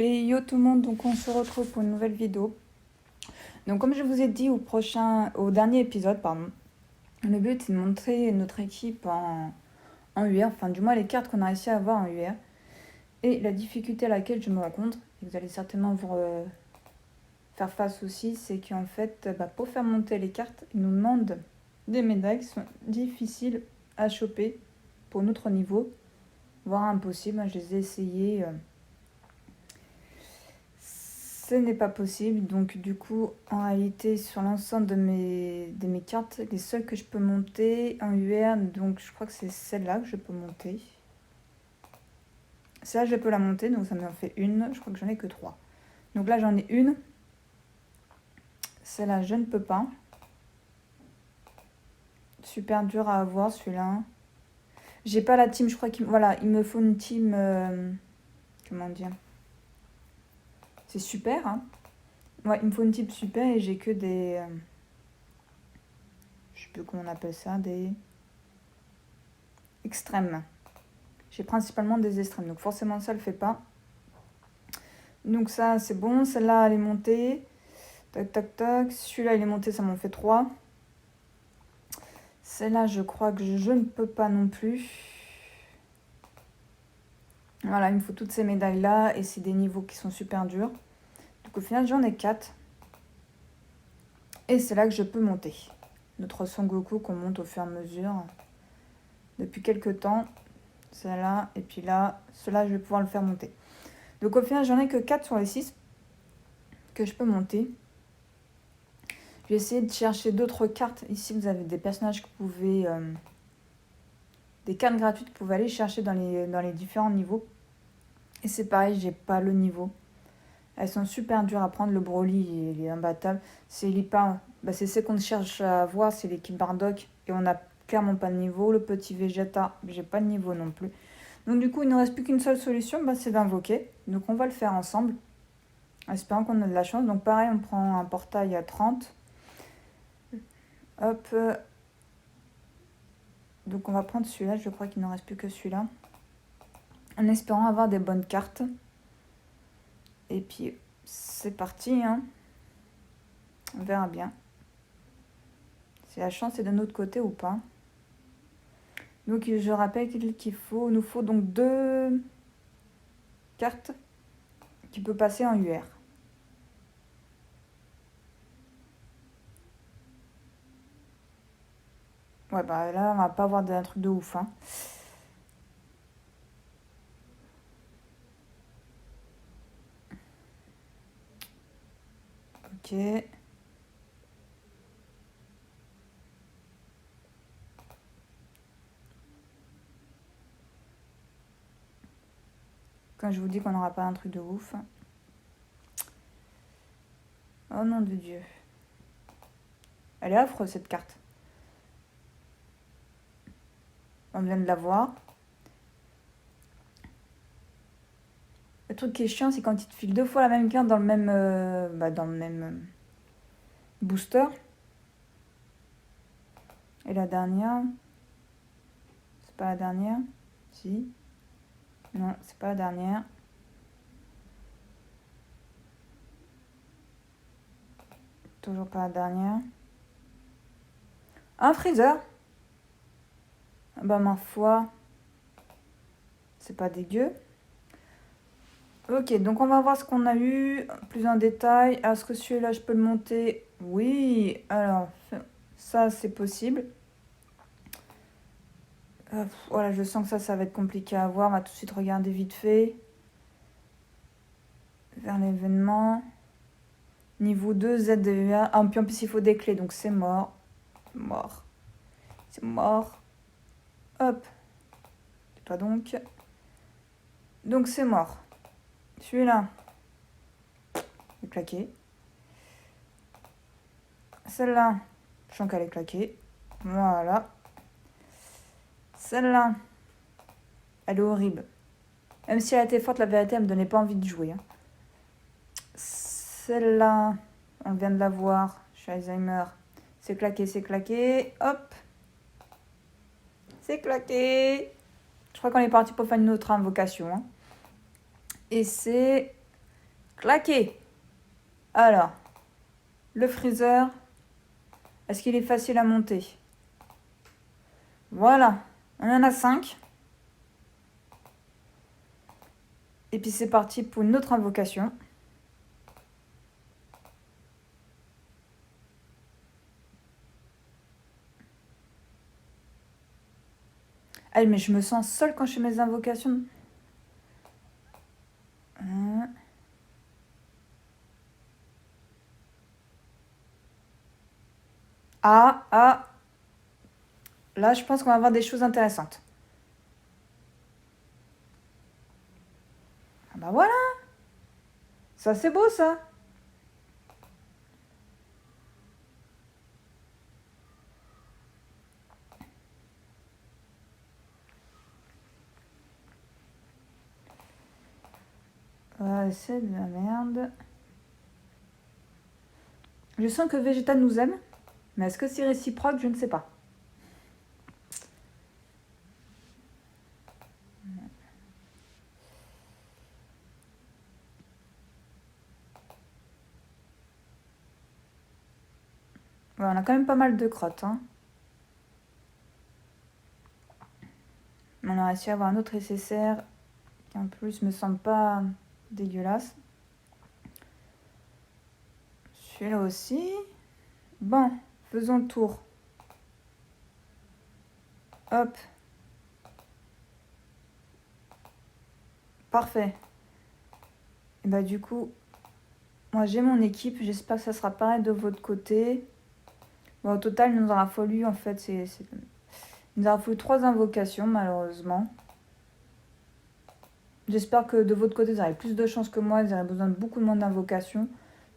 Et yo tout le monde, donc on se retrouve pour une nouvelle vidéo. Donc comme je vous ai dit au dernier épisode, pardon, le but c'est de montrer notre équipe en UR, enfin du moins les cartes qu'on a réussi à avoir en UR. Et la difficulté à laquelle je me rencontre, et vous allez certainement vous faire face aussi, c'est qu'en fait, pour faire monter les cartes, ils nous demandent des médailles qui sont difficiles à choper pour notre niveau, voire impossible. Je les ai essayées. Ce n'est pas possible, donc du coup, en réalité, sur l'ensemble de mes cartes, les seules que je peux monter en UR, donc je crois que c'est celle-là que je peux monter. Celle-là, je peux la monter, donc ça m'en fait une. Je crois que j'en ai que 3. Donc là, j'en ai une. Celle-là, je ne peux pas. Super dur à avoir, celui-là. J'ai pas la team, je crois qu'il il me faut une team... comment dire? C'est super, hein. Ouais, il me faut une team super et j'ai que des... je sais plus comment on appelle ça, des... extrêmes. J'ai principalement des extrêmes, donc forcément ça le fait pas. Donc ça c'est bon, celle-là elle est montée. Tac tac tac, celui-là il est monté, ça m'en fait 3. Celle-là je crois que je ne peux pas non plus. Voilà, il me faut toutes ces médailles là et c'est des niveaux qui sont super durs. Donc au final j'en ai 4. Et c'est là que je peux monter. Notre Son Goku qu'on monte au fur et à mesure depuis quelques temps. Celle-là, et puis là, cela je vais pouvoir le faire monter. Donc au final, j'en ai que 4 sur les 6 que je peux monter. Je vais essayer de chercher d'autres cartes. Ici, vous avez des personnages que vous pouvez... des cartes gratuites que vous pouvez aller chercher dans les différents niveaux. Et c'est pareil, j'ai pas le niveau. Elles sont super dures à prendre. Le Broly, il est imbattable. C'est c'est ce qu'on cherche à voir, c'est l'équipe Bardock. Et on n'a clairement pas de niveau. Le petit Vegeta, j'ai pas de niveau non plus. Donc du coup, il ne reste plus qu'une seule solution, c'est d'invoquer. Donc on va le faire ensemble, en espérant qu'on a de la chance. Donc pareil, on prend un portail à 30. Hop. Donc on va prendre celui-là, je crois qu'il ne reste plus que celui-là. En espérant avoir des bonnes cartes. Et puis c'est parti, hein. On verra bien. Si la chance est de notre côté ou pas. Donc je rappelle qu'il nous faut donc 2 cartes qui peuvent passer en UR. Ouais, là, on va pas avoir un truc de ouf, hein. Ok. Quand je vous dis qu'on n'aura pas un truc de ouf. Oh nom de Dieu. Elle est affreuse cette carte. On vient de la voir. Le truc qui est chiant, c'est quand il te file 2 fois la même carte dans le même, booster. Et la dernière, c'est pas la dernière. Si. Non, c'est pas la dernière. Toujours pas la dernière. Un freezer. Ma foi, c'est pas dégueu. Ok, donc on va voir ce qu'on a eu plus en détail. Est-ce que celui-là, je peux le monter? Oui, alors, ça, c'est possible. Voilà, je sens que ça va être compliqué à voir. On va tout de suite regarder vite fait. Vers l'événement. Niveau 2, ZDEA. Ah, puis en plus, il faut des clés, donc c'est mort. Mort. C'est mort. Hop. Tais-toi donc. Donc c'est mort. Celui-là. Il est claqué. Celle-là. Je sens qu'elle est claquée. Voilà. Celle-là. Elle est horrible. Même si elle était forte, la vérité, elle me donnait pas envie de jouer. Hein. Celle-là. On vient de la voir. Je suis Alzheimer. C'est claqué, c'est claqué. Hop. C'est claqué. Je crois qu'on est parti pour faire une autre invocation. Hein. Et c'est Claqué. Alors, le freezer, est-ce qu'il est facile à monter? Voilà, on en a 5. Et puis c'est parti pour une autre invocation. Ah, mais je me sens seule quand je fais mes invocations. Ah. Là, je pense qu'on va avoir des choses intéressantes. Ah bah voilà. Ça, c'est beau, ça. C'est de la merde. Je sens que Vegeta nous aime. Mais est-ce que c'est réciproque? Je ne sais pas. Ouais, on a quand même pas mal de crottes. Hein. On a réussi à avoir un autre SSR qui en plus me semble pas dégueulasse. Celui-là aussi. Bon, faisons le tour. Hop. Parfait. Et bah du coup, moi j'ai mon équipe. J'espère que ça sera pareil de votre côté. Bon, au total, il nous aura fallu en fait, il nous aura fallu 3 invocations malheureusement. J'espère que de votre côté, vous aurez plus de chance que moi. Vous aurez besoin de beaucoup moins d'invocations.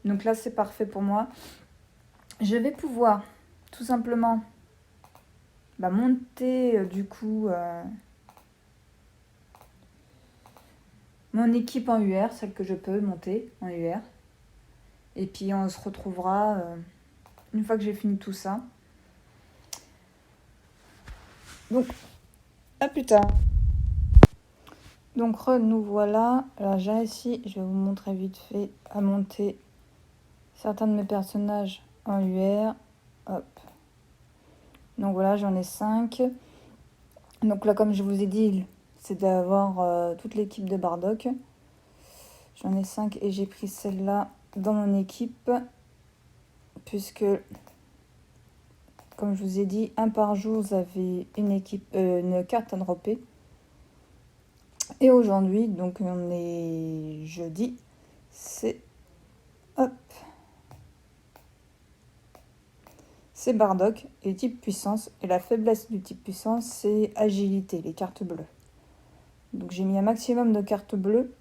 Donc là, c'est parfait pour moi. Je vais pouvoir tout simplement monter du coup mon équipe en UR, celle que je peux monter en UR. Et puis on se retrouvera une fois que j'ai fini tout ça. Donc, à plus tard. Donc nous voilà. Alors j'ai réussi, je vais vous montrer vite fait, à monter certains de mes personnages en UR. Hop. Donc voilà, j'en ai 5. Donc là, comme je vous ai dit, c'est d'avoir toute l'équipe de Bardock. J'en ai 5 et j'ai pris celle-là dans mon équipe. Puisque, comme je vous ai dit, un par jour, vous avez une carte à dropper. Et aujourd'hui, donc on est jeudi, c'est... Hop. C'est Bardock et type puissance. Et la faiblesse du type puissance, c'est agilité, les cartes bleues. Donc j'ai mis un maximum de cartes bleues.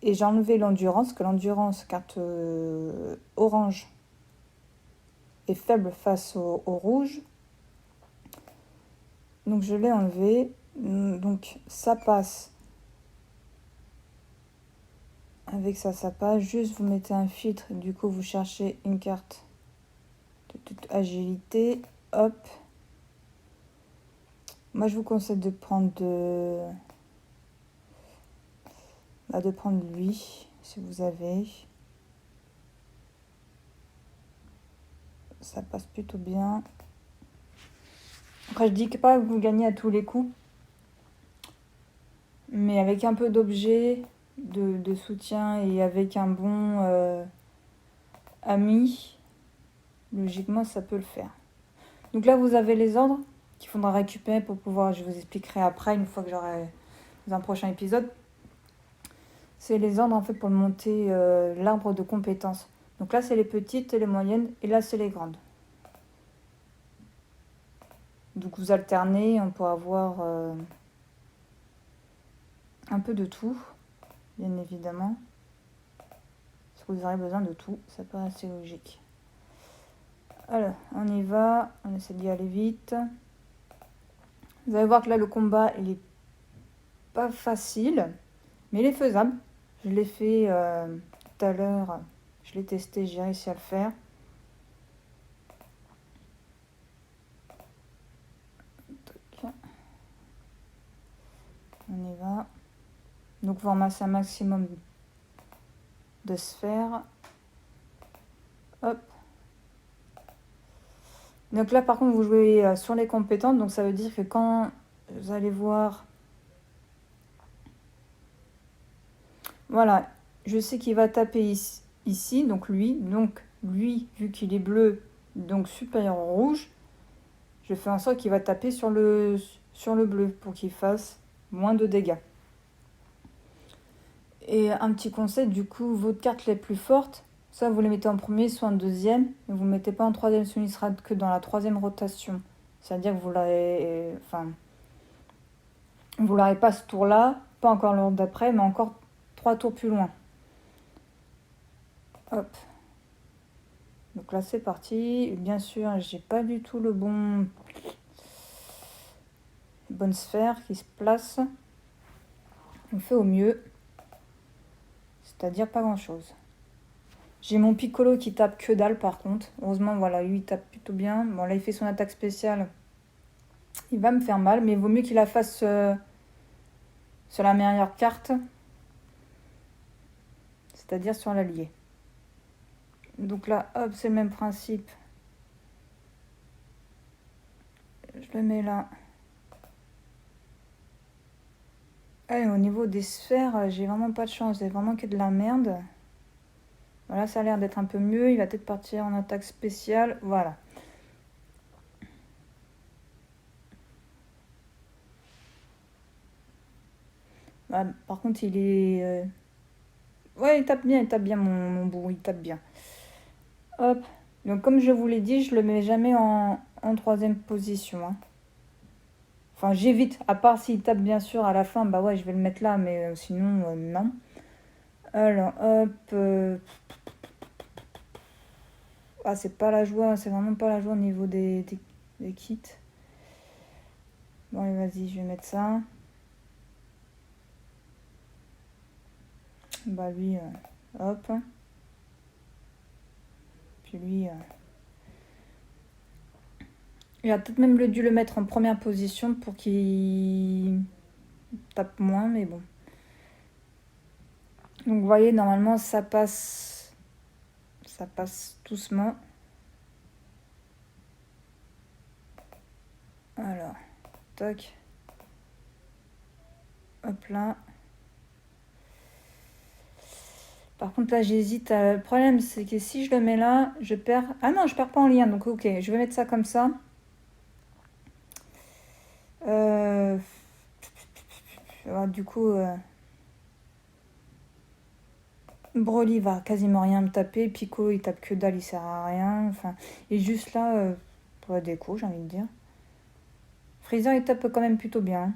Et j'ai enlevé l'endurance, que l'endurance, carte orange, est faible face au rouge. Donc je l'ai enlevé. Donc ça passe. Avec ça, ça passe. Juste vous mettez un filtre. Du coup, vous cherchez une carte de toute agilité. Hop. Moi, je vous conseille de prendre de prendre lui, si vous avez. Ça passe plutôt bien. Après, je dis que pas que vous gagnez à tous les coups. Mais avec un peu d'objets, de soutien et avec un bon ami, logiquement, ça peut le faire. Donc là, vous avez les ordres qu'il faudra récupérer pour pouvoir, je vous expliquerai après, une fois que j'aurai dans un prochain épisode. C'est les ordres en fait pour monter l'arbre de compétences. Donc là, c'est les petites et les moyennes, et là, c'est les grandes. Donc vous alternez, on peut avoir un peu de tout, bien évidemment. Parce que vous aurez besoin de tout, ça paraît assez logique. Alors, on y va, on essaie d'y aller vite. Vous allez voir que là, le combat, il est pas facile, mais il est faisable. Je l'ai fait tout à l'heure, je l'ai testé, j'ai réussi à le faire. On y va. Donc vous ramassez un maximum de sphère. Hop. Donc là, par contre, vous jouez sur les compétences. Donc ça veut dire que quand vous allez voir... Voilà, je sais qu'il va taper ici, donc lui. Donc lui, vu qu'il est bleu, donc supérieur au rouge, je fais en sorte qu'il va taper sur le bleu pour qu'il fasse moins de dégâts. Et un petit conseil, du coup, votre carte les plus fortes, ça vous les mettez en premier, soit en deuxième, mais vous ne mettez pas en troisième, celui sera que dans la troisième rotation. C'est-à-dire que vous l'aurez pas ce tour-là, pas encore le tour d'après, mais encore 3 tours plus loin. Hop. Donc là c'est parti. Bien sûr, j'ai pas du tout le bonne sphère qui se place. On fait au mieux. C'est-à-dire pas grand-chose. J'ai mon Piccolo qui tape que dalle par contre. Heureusement, voilà, lui il tape plutôt bien. Bon là il fait son attaque spéciale. Il va me faire mal, mais il vaut mieux qu'il la fasse sur la meilleure carte. C'est-à-dire sur l'allié. Donc là, hop, c'est le même principe. Je le mets là. Allez, au niveau des sphères, j'ai vraiment pas de chance. C'est vraiment que de la merde. Voilà, ça a l'air d'être un peu mieux. Il va peut-être partir en attaque spéciale. Voilà. Ah, par contre, il est... Ouais, il tape bien mon bourreau. Il tape bien. Hop. Donc, comme je vous l'ai dit, je le mets jamais en troisième position. Hein. Enfin, j'évite. À part s'il tape bien sûr à la fin, bah ouais, je vais le mettre là. Mais sinon, non. Alors, hop... Ah, c'est pas la joie, c'est vraiment pas la joie au niveau des kits. Bon, allez, vas-y, je vais mettre ça. Bah, lui, hop. Puis lui, il a peut-être même dû le mettre en première position pour qu'il tape moins, mais bon. Donc, vous voyez, normalement, ça passe doucement. Alors, toc. Hop là. Par contre, là, j'hésite. Le problème, c'est que si je le mets là, je perds... Ah non, je perds pas en lien, donc ok, je vais mettre ça comme ça. Du coup, Broly va quasiment rien me taper. Pico, il tape que dalle, il sert à rien. Enfin, il est juste là pour la déco, j'ai envie de dire. Freezer, il tape quand même plutôt bien.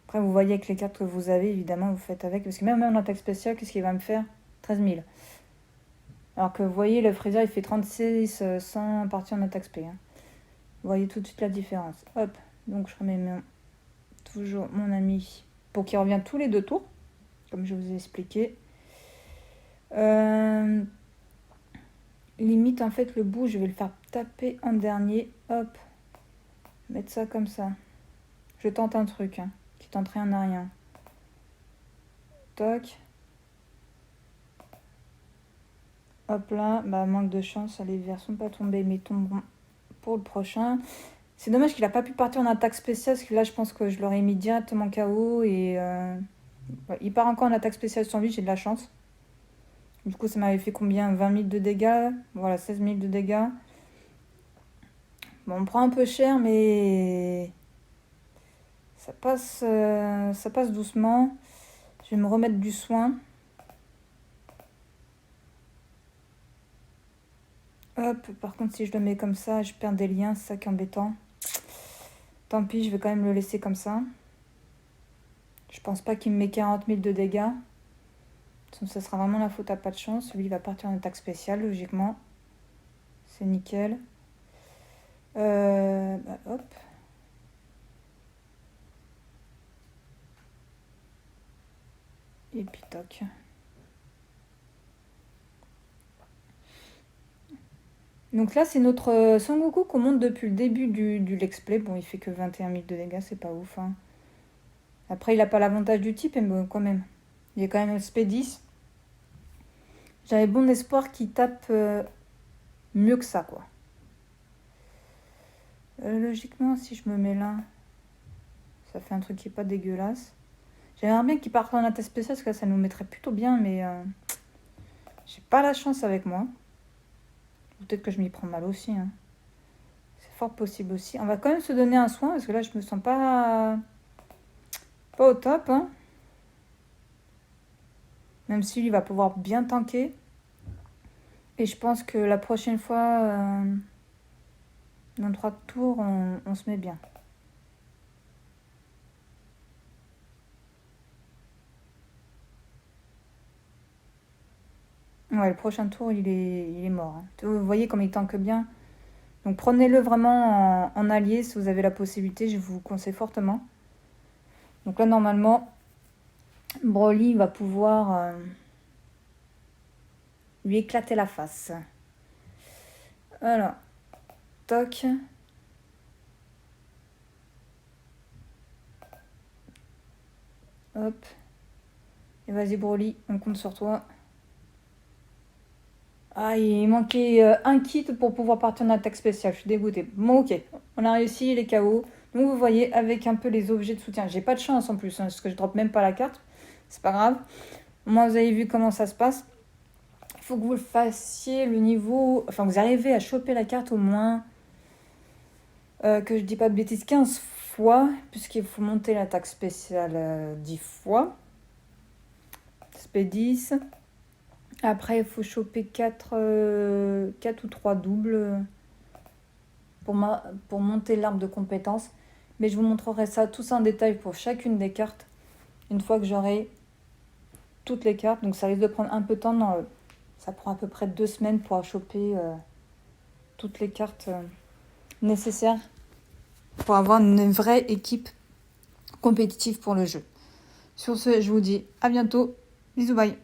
Après, vous voyez avec les cartes que vous avez, évidemment, vous faites avec. Parce que même en attaque spéciale, qu'est-ce qu'il va me faire? 13 000. Alors que vous voyez, le Freezer, il fait 36 sans partir en attaque spé. Hein. Vous voyez tout de suite la différence. Hop, donc je remets toujours mon ami pour qu'il revienne tous les 2 tours, comme je vous ai expliqué. Limite, en fait, le bout, je vais le faire taper en dernier. Hop, mettre ça comme ça. Je tente un truc hein, qui tente rien à rien. Toc. Hop là, bah manque de chance, les verts sont pas tombés, mais tomberont pour le prochain. C'est dommage qu'il a pas pu partir en attaque spéciale, parce que là, je pense que je l'aurais mis directement KO. Et il part encore en attaque spéciale sur lui, j'ai de la chance. Du coup, ça m'avait fait combien? 20 000 de dégâts. Voilà, 16 000 de dégâts. Bon, on prend un peu cher, mais ça passe doucement. Je vais me remettre du soin. Hop, par contre, si je le mets comme ça, je perds des liens, c'est ça qui est embêtant. Tant pis, je vais quand même le laisser comme ça. Je pense pas qu'il me met 40 000 de dégâts. Ça sera vraiment la faute à pas de chance. Lui, il va partir en attaque spéciale, logiquement. C'est nickel. Hop. Et puis toc. Donc là, c'est notre Sangoku qu'on monte depuis le début du Let's Play. Bon, il fait que 21 000 de dégâts, c'est pas ouf. Hein. Après, il n'a pas l'avantage du type, mais bon, quand même. Il est quand même SP10. J'avais bon espoir qu'il tape mieux que ça, quoi. Logiquement, si je me mets là, ça fait un truc qui est pas dégueulasse. J'aimerais bien qu'il parte en attaque spéciale parce que là, ça nous mettrait plutôt bien, mais j'ai pas la chance avec moi. Peut-être que je m'y prends mal aussi. Hein. C'est fort possible aussi. On va quand même se donner un soin parce que là, je me sens pas au top. Hein. Même si lui va pouvoir bien tanker. Et je pense que la prochaine fois, dans 3 tours, on se met bien. Ouais, le prochain tour, il est mort. Hein. Vous voyez comme il tanque bien. Donc prenez-le vraiment en allié si vous avez la possibilité. Je vous conseille fortement. Donc là, normalement, Broly va pouvoir lui éclater la face. Voilà. Toc. Hop. Et vas-y Broly, on compte sur toi. Ah, il manquait un kit pour pouvoir partir en attaque spéciale. Je suis dégoûtée. Bon, ok. On a réussi les KO. Donc, vous voyez, avec un peu les objets de soutien. J'ai pas de chance en plus, hein, parce que je drop même pas la carte. C'est pas grave. Moi, vous avez vu comment ça se passe. Il faut que vous le fassiez le niveau... Enfin, vous arrivez à choper la carte au moins... que je dis pas de bêtises, 15 fois. Puisqu'il faut monter l'attaque spéciale 10 fois. SP 10. Après, il faut choper 4 ou 3 doubles pour monter l'arbre de compétences. Mais je vous montrerai ça, tout ça en détail pour chacune des cartes. Une fois que j'aurai toutes les cartes. Donc ça risque de prendre un peu de temps. Non, ça prend à peu près 2 semaines pour choper toutes les cartes nécessaires pour avoir une vraie équipe compétitive pour le jeu. Sur ce, je vous dis à bientôt. Bisous, bye.